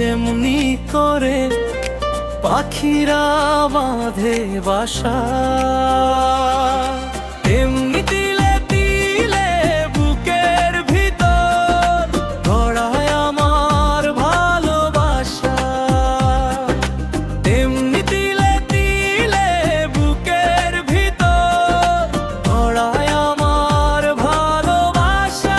যেমনি করে পাখিরা বাঁধে বাসা, তেমনি তিলে তিলে বুকের ভিতর গড়ায় আমার ভালোবাসা। তেমনি তিলে তিলে বুকের ভিতর গড়ায় আমার ভালোবাসা।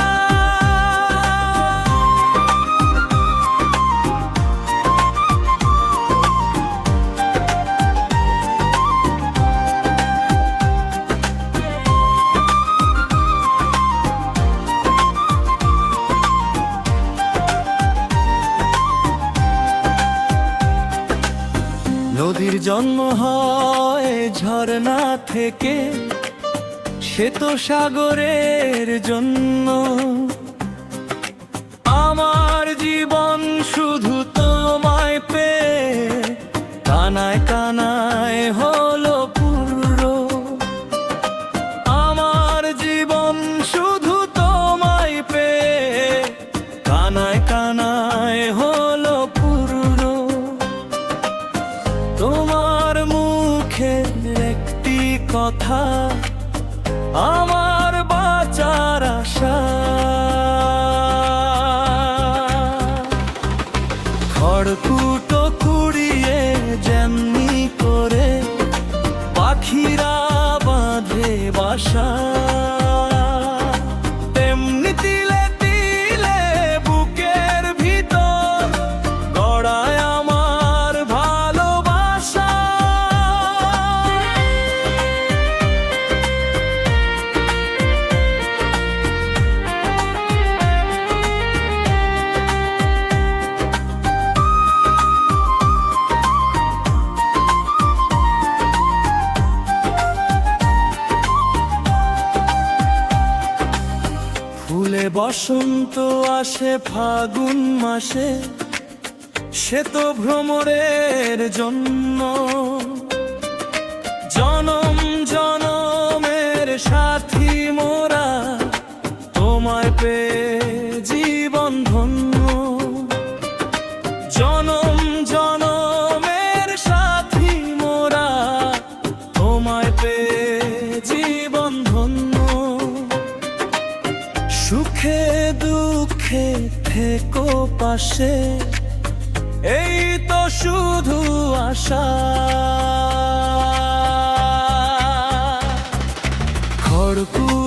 নদীর জন্ম হয় ঝরনা থেকে, সে তো সাগরের জন্য। আমার জীবন শুধু তোমায় পেয়ে কানায় কানায় হলো পুরো। আমার জীবন শুধু তোমায় পেয়ে কানায় কানায় হলো পুরো। তোমার মুখের একটি কথা আমার বাঁচার আশা। খড়কুটো কুড়িয়ে যেমনি করে পাখিরা বাঁধে বাসা, তেমনি তিলে তিলে বুকের ভিতর গড়ায় আমার ভালোবাসা। ফুলে বসন্ত আসে ফাগুন মাসে, সে তো ভ্রমরের জন্য। জনম জনমের সাথী মোরা তোমায় পেয়ে জীবন ধন্য। জনম জনমের সাথী মোরা তোমায় পেয়ে জীবন ধন্য। সুখে দুঃখে থেকো পাশে, এই তো শুধু আশা। খড়কুটো